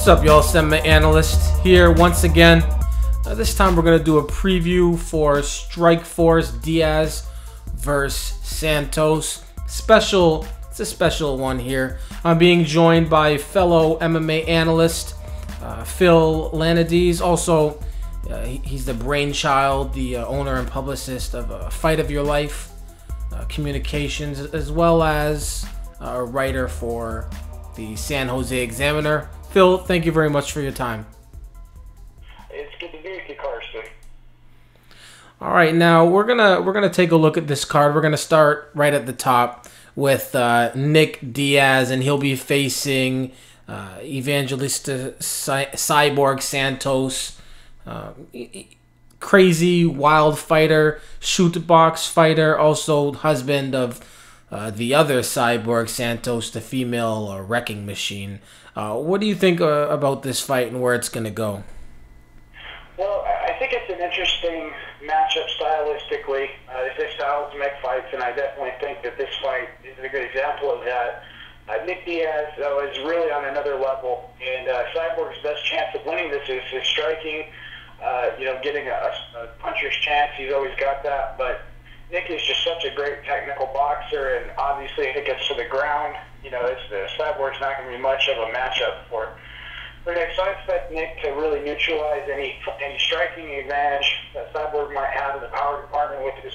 What's up, y'all? Mma Analyst here once again. This time we're going to do a preview for Strikeforce Diaz versus Santos. It's a special one here. I'm being joined by fellow MMA analyst Phil Lanades. Also, he's the brainchild, the owner and publicist of Fight of Your Life Communications, as well as a writer for the San Jose Examiner. Phil, thank you very much for your time. It's good to be with you, Carson. All right, now we're gonna take a look at this card. We're gonna start right at the top with Nick Diaz, and he'll be facing Evangelista Cyborg Santos. Crazy, wild fighter, shoot box fighter, also husband of the other Cyborg Santos, the female wrecking machine. What do you think about this fight and where it's going to go? Well, I think it's an interesting matchup stylistically. They styles make fights, and I definitely think that this fight is a good example of that. Nick Diaz, though, is really on another level, and Cyborg's best chance of winning this is his striking. Getting a puncher's chance. He's always got that, but Nick is just such a great technical boxer, and obviously if it gets to the ground, Cyborg's not going to be much of a matchup for Nick. So I expect Nick to really neutralize any striking advantage that Cyborg might have in the power department with his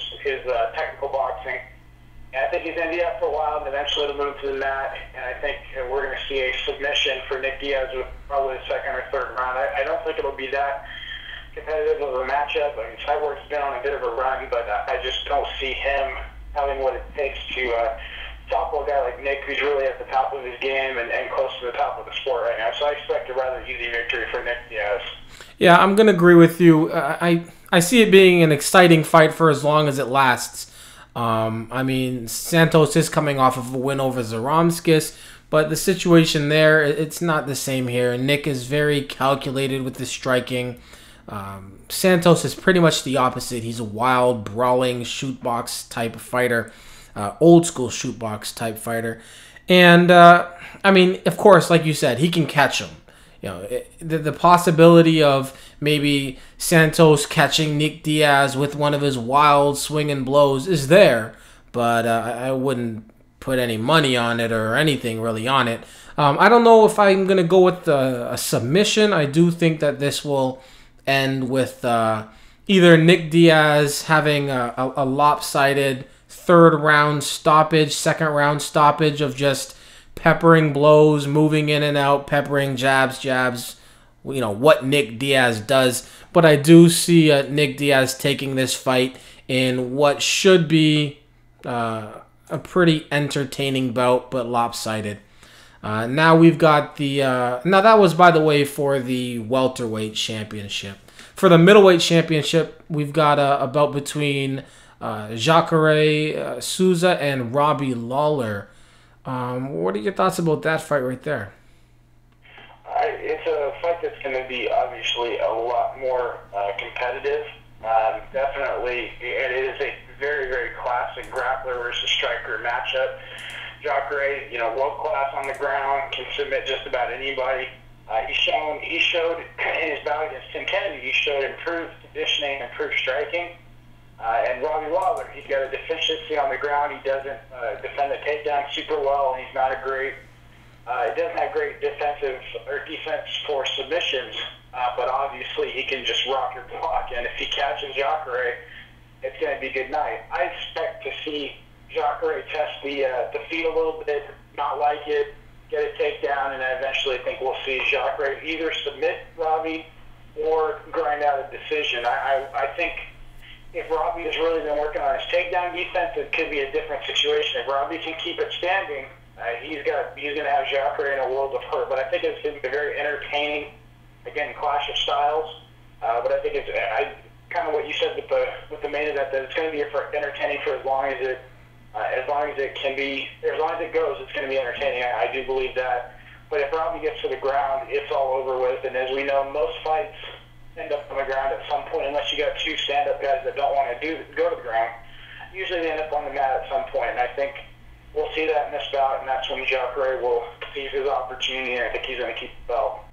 technical boxing. And I think he's going to be up for a while and eventually it'll move to the mat. And I think we're going to see a submission for Nick Diaz with probably the second or third round. I don't think it'll be that competitive of a matchup. I mean, Cyborg's been on a bit of a run, but I just don't see him having what it takes to topple a guy like Nick, who's really at the top of his game and close to the top of the sport right now. So I expect a rather easy victory for Nick Diaz. Yeah, I'm going to agree with you. I see it being an exciting fight for as long as it lasts. I mean, Santos is coming off of a win over Zaromskis, but the situation there, it's not the same here. Nick is very calculated with the striking. Santos is pretty much the opposite. He's a wild, brawling, shoot box type of fighter, old school shoot box type fighter. And I mean, of course, like you said, he can catch him. The possibility of maybe Santos catching Nick Diaz with one of his wild swinging blows is there, but I wouldn't put any money on it or anything really on it. I don't know if I'm gonna go with a submission. I do think that this will end with either Nick Diaz having a lopsided third round stoppage, second round stoppage of just peppering blows, moving in and out, peppering jabs, what Nick Diaz does. But I do see Nick Diaz taking this fight in what should be a pretty entertaining bout, but lopsided. Now we've got the now that was, by the way, for the welterweight championship. For the middleweight championship, we've got a bout between Jacare Souza and Robbie Lawler. What are your thoughts about that fight right there? It's a fight that's going to be obviously a lot more competitive. Definitely, and it is a very, very classic grappler versus striker matchup. Jacare, world class on the ground, can submit just about anybody. He showed in his bout against Tim Kennedy, he showed improved conditioning, improved striking. And Robbie Lawler, he's got a deficiency on the ground. He doesn't defend the takedown super well, and he's not a great. He doesn't have great defense for submissions, but obviously he can just rock your block. And if he catches Jacare, it's going to be a good night. I expect to see Jacare test the feet a little bit, not like it, get a takedown, and I eventually think we'll see Jacare either submit Robbie or grind out a decision. I think if Robbie has really been working on his takedown defense, it could be a different situation. If Robbie can keep it standing, he's going to have Jacare in a world of hurt. But I think it's going to be very entertaining. Again, clash of styles. But I think it's kind of what you said with the main event, that it's going to be entertaining for as long as it can be, as long as it goes, it's going to be entertaining. I do believe that. But if Robbie gets to the ground, it's all over with. And as we know, most fights end up on the ground at some point, unless you got two stand-up guys that don't want to go to the ground. Usually they end up on the mat at some point, and I think we'll see that in this bout, and that's when Jacare will seize his opportunity, and I think he's going to keep the belt.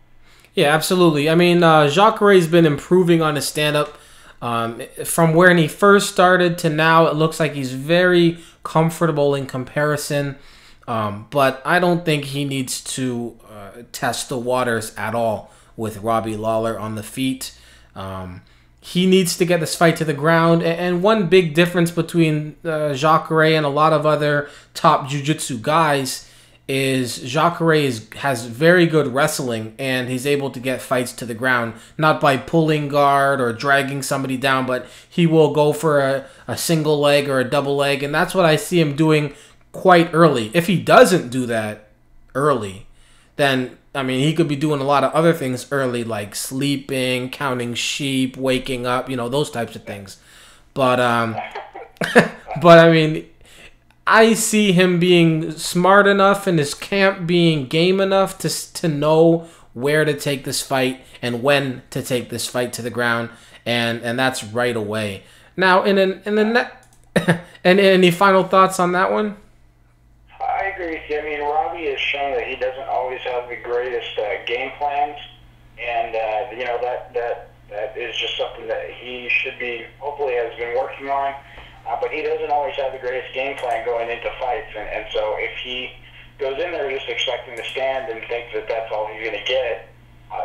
Yeah, absolutely. I mean, Jacare's been improving on his stand-up. From when he first started to now, it looks like he's very comfortable in comparison. But I don't think he needs to test the waters at all with Robbie Lawler on the feet. He needs to get this fight to the ground. And one big difference between Jacare and a lot of other top jiu-jitsu guys is Jacare has very good wrestling, and he's able to get fights to the ground, not by pulling guard or dragging somebody down, but he will go for a single leg or a double leg, and that's what I see him doing quite early. If he doesn't do that early, then, I mean, he could be doing a lot of other things early, like sleeping, counting sheep, waking up, you know, those types of things. But, but I mean, I see him being smart enough and his camp being game enough to know where to take this fight and when to take this fight to the ground, and that's right away. Now, and any final thoughts on that one? I agree with you. I mean, Robbie has shown that he doesn't always have the greatest game plans, and you know that is just something that he should be, hopefully, has been working on. But he doesn't always have the greatest game plan going into fights, and so if he goes in there just expecting to stand and think that that's all he's going to get,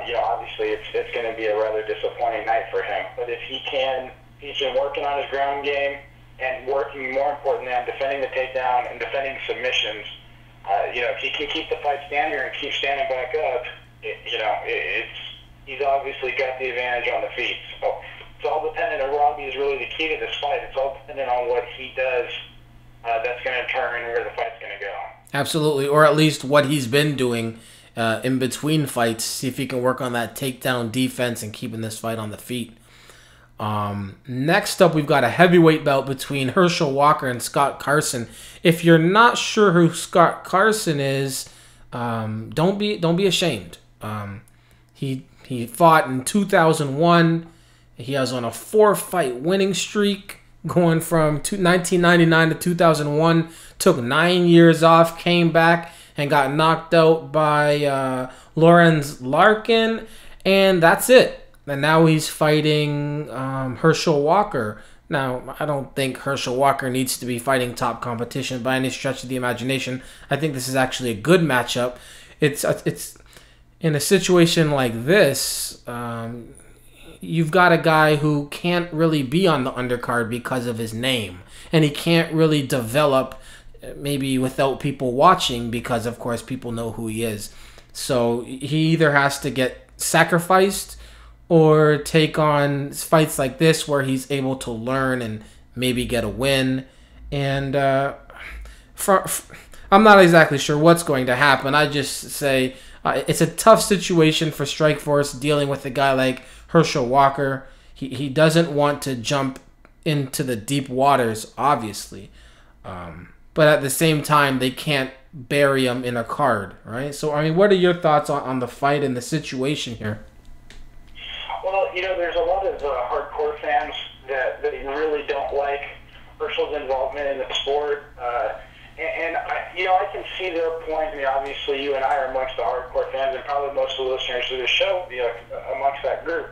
you know, obviously it's going to be a rather disappointing night for him. But if he's been working on his ground game and working, more importantly, on defending the takedown and defending submissions. You know, if he can keep the fight standing and keep standing back up, he's obviously got the advantage on the feet. So it's all dependent on Robbie is really the key to this fight. It's all dependent on what he does that's going to determine where the fight's going to go. Absolutely, or at least what he's been doing in between fights. See if he can work on that takedown defense and keeping this fight on the feet. Next up, we've got a heavyweight bout between Herschel Walker and Scott Carson. If you're not sure who Scott Carson is, don't be ashamed. He fought in 2001. He was on a 4-fight winning streak going from 1999 to 2001. Took 9 years off, came back, and got knocked out by Lorenz Larkin, and that's it. And now he's fighting Herschel Walker. Now, I don't think Herschel Walker needs to be fighting top competition by any stretch of the imagination. I think this is actually a good matchup. It's in a situation like this, you've got a guy who can't really be on the undercard because of his name. And he can't really develop maybe without people watching because, of course, people know who he is. So he either has to get sacrificed or take on fights like this where he's able to learn and maybe get a win. And I'm not exactly sure what's going to happen. I just say it's a tough situation for Strikeforce dealing with a guy like Herschel Walker. He doesn't want to jump into the deep waters, obviously. But at the same time, they can't bury him in a card, right? So, I mean, what are your thoughts on the fight and the situation here? Well, you know, there's a lot of hardcore fans that really don't like Herschel's involvement in the sport. And I can see their point. I mean, obviously, you and I are amongst the hardcore fans, and probably most of the listeners to the show will be amongst that group.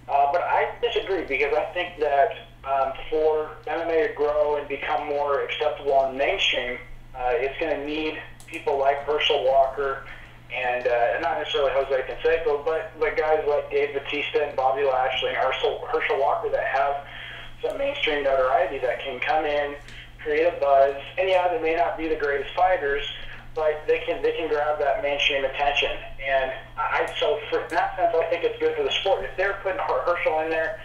But I disagree because I think that for MMA to grow and become more acceptable on mainstream, it's going to need people like Herschel Walker and not necessarily Jose Canseco, but guys like Dave Bautista and Bobby Lashley and Herschel Walker that have some mainstream notoriety that can come in, create a buzz, and yeah, they may not be the greatest fighters, but they can grab that mainstream attention. And so in that sense, I think it's good for the sport. If they're putting Herschel in there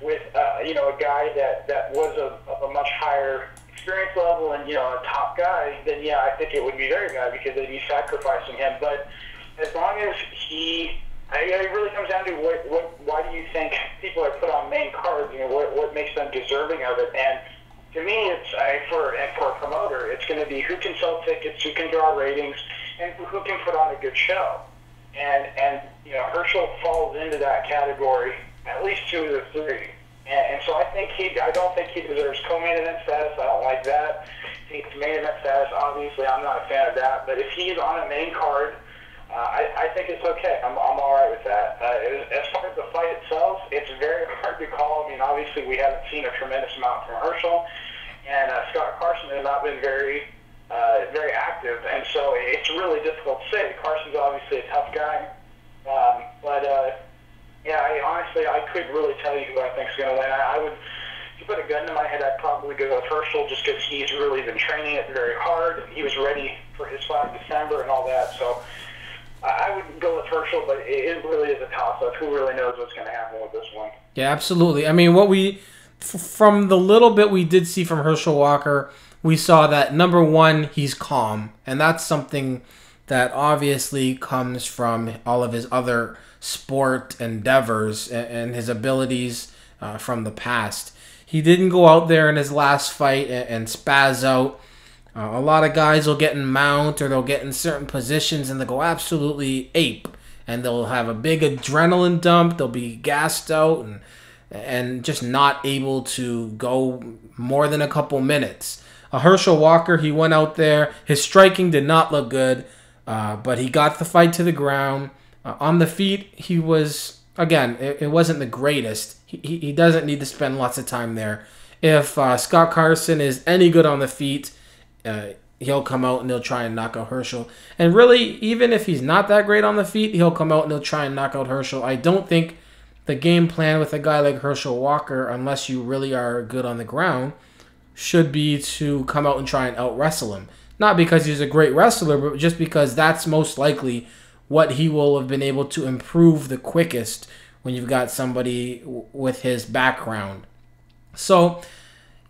with a guy that was of a much higher experience level and a top guy, then yeah, I think it would be very bad because they'd be sacrificing him. But as long as it really comes down to why do you think people are put on main cards? What makes them deserving of it? And to me, it's for a promoter, it's going to be who can sell tickets, who can draw ratings, and who can put on a good show. And Herschel falls into that category, at least 2 of the 3. And so I don't think he deserves co-main event status. I don't like that. He needs main event status. Obviously, I'm not a fan of that. But if he's on a main card I think it's okay. I'm all right with that. As far as the fight itself, it's very hard to call. I mean, obviously we haven't seen a tremendous amount from Herschel, and Scott Carson has not been very active, and so it's really difficult to say. Carson's obviously a tough guy, but yeah, honestly, I couldn't really tell you who I think is going to win. I would, if you put a gun to my head, I'd probably go with Herschel just because he's really been training it very hard, and he was ready for his fight in December and all that, so I would go with Herschel, but it really is a toss-up. Who really knows what's going to happen with this one? Yeah, absolutely. I mean, from the little bit we did see from Herschel Walker, we saw that, number one, he's calm, and that's something that obviously comes from all of his other sport endeavors and his abilities from the past. He didn't go out there in his last fight and spaz out. A lot of guys will get in mount or they'll get in certain positions and they'll go absolutely ape. And they'll have a big adrenaline dump. They'll be gassed out and just not able to go more than a couple minutes. Herschel Walker, he went out there. His striking did not look good, but he got the fight to the ground. On the feet, he was, again, it wasn't the greatest. He doesn't need to spend lots of time there. If Scott Carson is any good on the feet, he'll come out and he'll try and knock out Herschel. And really, even if he's not that great on the feet, he'll come out and he'll try and knock out Herschel. I don't think the game plan with a guy like Herschel Walker, unless you really are good on the ground, should be to come out and try and out-wrestle him. Not because he's a great wrestler, but just because that's most likely what he will have been able to improve the quickest when you've got somebody with his background. So,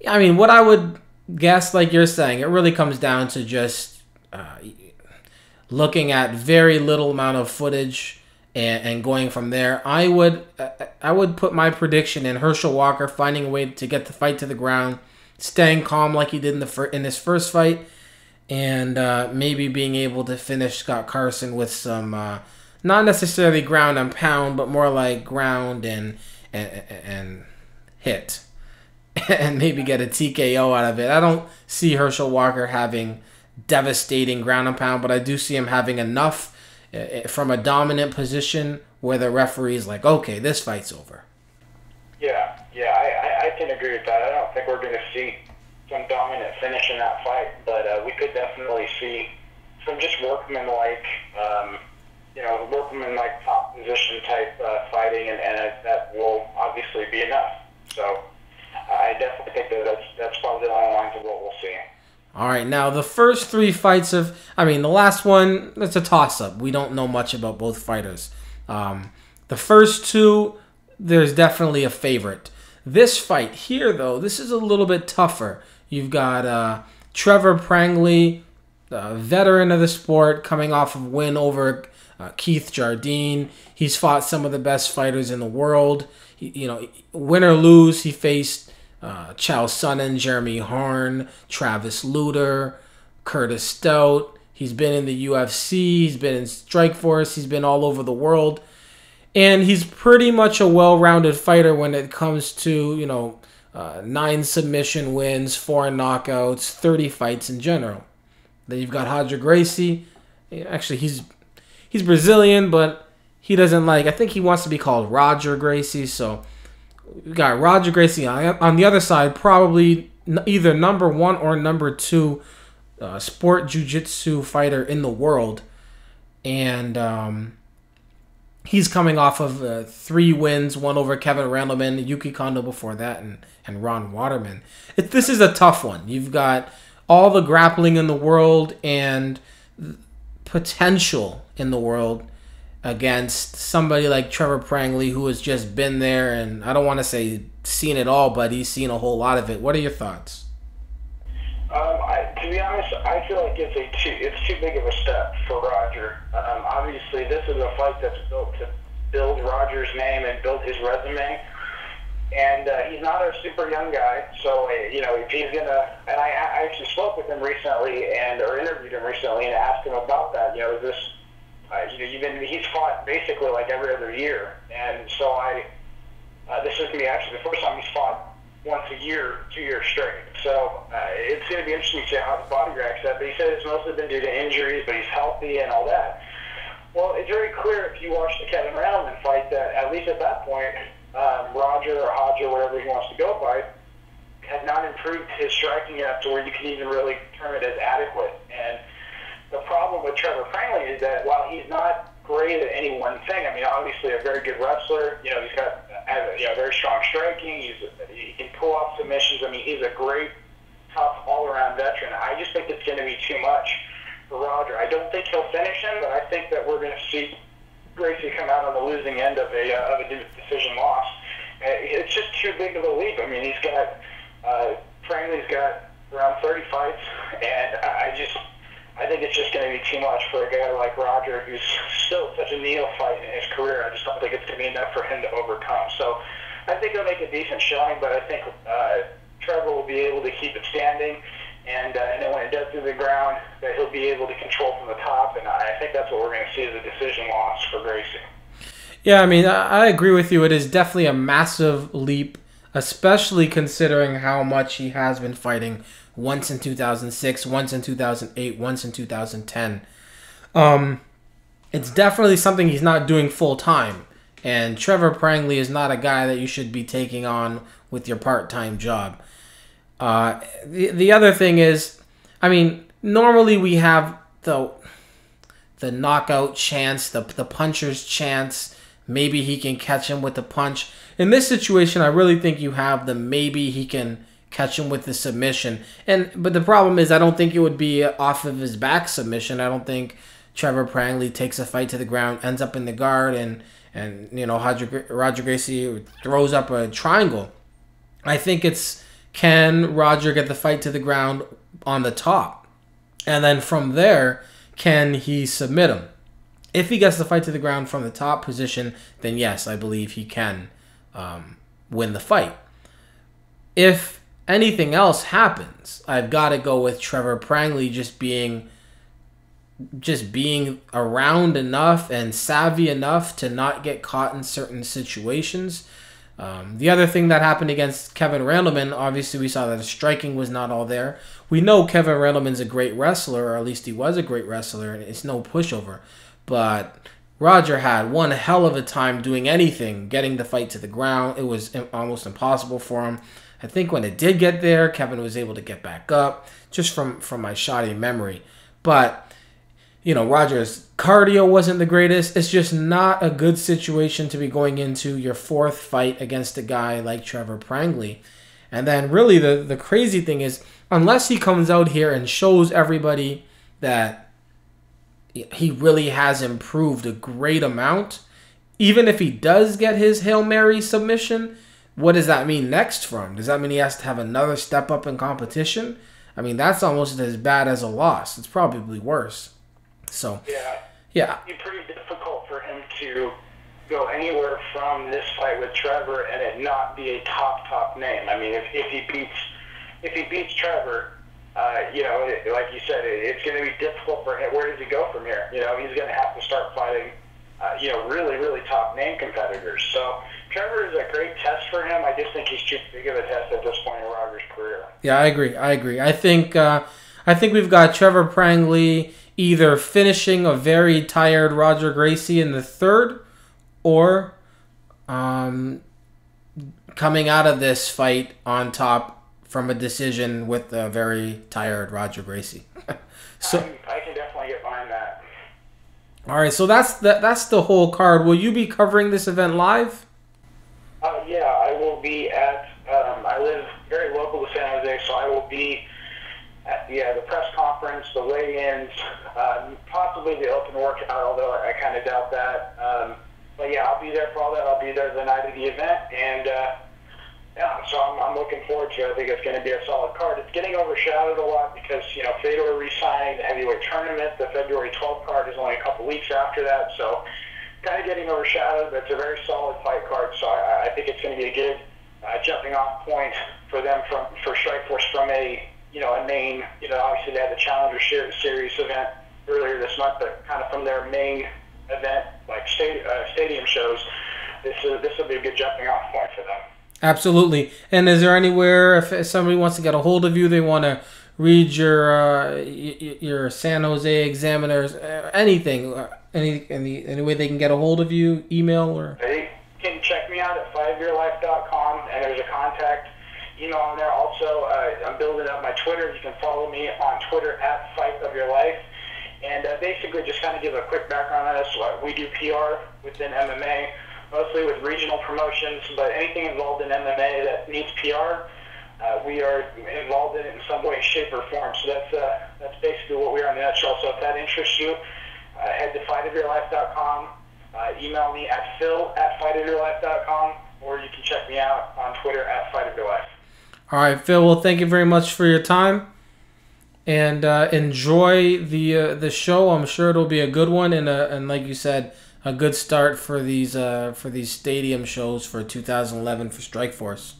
I mean, what I would guess, like you're saying, it really comes down to just looking at very little amount of footage and going from there. I would put my prediction in Herschel Walker finding a way to get the fight to the ground, staying calm like he did in his first fight, and maybe being able to finish Scott Carson with some not necessarily ground and pound, but more like ground and hit. And maybe get a TKO out of it. I don't see Herschel Walker having devastating ground and pound, but I do see him having enough from a dominant position where the referee's like, okay, this fight's over. Yeah, I can agree with that. I don't think we're going to see some dominant finish in that fight, but we could definitely see some just workman-like, workman-like top position type fighting, and that will obviously be enough. So I definitely think that's probably the lines of what we'll see. All right, now the first three fights the last one, it's a toss-up. We don't know much about both fighters. The first two, there's definitely a favorite. This fight here, though, this is a little bit tougher. You've got Trevor Prangley, veteran of the sport, coming off of win over Keith Jardine. He's fought some of the best fighters in the world. Win or lose, he faced Chael Sonnen, Jeremy Horn, Travis Lutter, Curtis Stout. He's been in the UFC. He's been in Strikeforce. He's been all over the world. And he's pretty much a well-rounded fighter when it comes to, 9 submission wins, 4 knockouts, 30 fights in general. Then you've got Roger Gracie. Actually, he's Brazilian, but he doesn't I think he wants to be called Roger Gracie. So we got Roger Gracie on the other side, probably either number 1 or number 2 sport jiu-jitsu fighter in the world. And he's coming off of 3 wins, 1 over Kevin Randleman, Yuki Kondo before that, and Ron Waterman. This is a tough one. You've got all the grappling in the world and potential in the world against somebody like Trevor Prangley, who has just been there, and I don't want to say seen it all, but he's seen a whole lot of it. What are your thoughts? To be honest, I feel like it's too big of a step for Roger. Obviously, this is a fight that's built to build Roger's name and build his resume. And he's not a super young guy, so if he's gonna, and I actually spoke with him recently or interviewed him recently and asked him about that. Is this, he's fought basically like every other year, and so this is gonna be actually the first time he's fought once a year, 2 years straight. So it's going to be interesting to see how his body reacts to that. But he said it's mostly been due to injuries, but he's healthy and all that. Well, it's very clear if you watch the Kevin Randleman fight that at least at that point, Roger or Hodge or whatever he wants to go by, had not improved his striking enough to where you can even really term it as adequate. And the problem with Trevor Prangley is that while he's not great at any one thing, I mean, obviously a very good wrestler, you know, he's got very strong striking, he can pull off submissions. I mean, he's a great, tough, all-around veteran. I just think it's going to be too much for Roger. I don't think he'll finish him, but I think that we're going to see Gracie come out on the losing end of a decision loss. It's just too big of a leap. I mean, he's got Prangley's got around 30 fights, and I think it's just going to be too much for a guy like Roger, who's still such a neophyte in his career. I just don't think it's going to be enough for him to overcome. So I think he'll make a decent showing, but I think Trevor will be able to keep it standing, and then when it does through the ground, that he'll be able to control from the top, and I think that's what we're going to see as a decision loss for Gracie. Yeah, I mean, I agree with you. It is definitely a massive leap, especially considering how much he has been fighting once in 2006, once in 2008, once in 2010. It's definitely something he's not doing full time. And Trevor Prangley is not a guy that you should be taking on with your part-time job. The other thing is, I mean, normally we have the knockout chance, the puncher's chance. Maybe he can catch him with the punch. In this situation, I really think you have the maybe he can catch him with the submission. But the problem is, I don't think it would be off of his back submission. I don't think Trevor Prangley takes a fight to the ground, ends up in the guard, and you know, Roger Gracie throws up a triangle. I think it's, can Roger get the fight to the ground on the top? And then from there, can he submit him? If he gets the fight to the ground from the top position, then yes, I believe he can win the fight. If anything else happens, I've got to go with Trevor Prangley just being around enough and savvy enough to not get caught in certain situations. The other thing that happened against Kevin Randleman, obviously we saw that the striking was not all there. We know Kevin Randleman's a great wrestler, or at least he was a great wrestler, and it's no pushover. But Roger had one hell of a time doing anything, getting the fight to the ground. It was almost impossible for him. I think when it did get there, Kevin was able to get back up, just from my shoddy memory. But, you know, Roger's cardio wasn't the greatest. It's just not a good situation to be going into your fourth fight against a guy like Trevor Prangley. And then really the crazy thing is, unless he comes out here and shows everybody that he really has improved a great amount, even if he does get his Hail Mary submission, what does that mean next for him? Does that mean he has to have another step up in competition? I mean, that's almost as bad as a loss. It's probably worse. So, yeah. It'd be pretty difficult for him to go anywhere from this fight with Trevor and it not be a top name. I mean, if he beats Trevor, you know, like you said, it's going to be difficult for him. Where does he go from here? You know, he's going to have to start fighting, you know, really top name competitors. So Trevor is a great test for him. I just think he's too big of a test at this point in Roger's career. Yeah, I agree. I think we've got Trevor Prangley either finishing a very tired Roger Gracie in the third, or coming out of this fight on top from a decision with a very tired Roger Gracie. So I can definitely get behind that. All right, so that's the whole card. Will you be covering this event live? Yeah, I will be at. I live very local to San Jose, so I will be at the press conference, the weigh-ins, possibly the open workout, although I kind of doubt that. But yeah, I'll be there for all that. I'll be there the night of the event, and yeah, so I'm looking forward to it. I think it's going to be a solid card. It's getting overshadowed a lot because, you know, Fedor re-signing the heavyweight tournament. The February 12th card is only a couple weeks after that, so kind of getting overshadowed, but it's a very solid fight card. So I think it's going to be a good jumping off point for them for Strikeforce from a main, obviously they had the Challenger Series event earlier this month, but kind of from their main event, like stadium shows, this will be a good jumping off point for them. Absolutely. And is there anywhere, if somebody wants to get a hold of you, they want to read your San Jose Examiners, anything, any way they can get a hold of you, email or. They can check me out at fightofyourlife.com, and there's a contact email on there. Also, I'm building up my Twitter. You can follow me on Twitter at fightofyourlife. And basically, just kind of give a quick background on us. We do PR within MMA, mostly with regional promotions, but anything involved in MMA that needs PR, we are involved in it in some way, shape, or form. So that's basically what we are in a nutshell. So if that interests you, head to fightofyourlife.com. Email me at phil@fightofyourlife.com, or you can check me out on Twitter at fightofyourlife. All right, Phil. Well, thank you very much for your time, and enjoy the show. I'm sure it'll be a good one, and like you said, a good start for these stadium shows for 2011 for Strikeforce.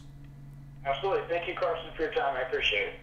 Absolutely. Thank you, Carson, for your time. I appreciate it.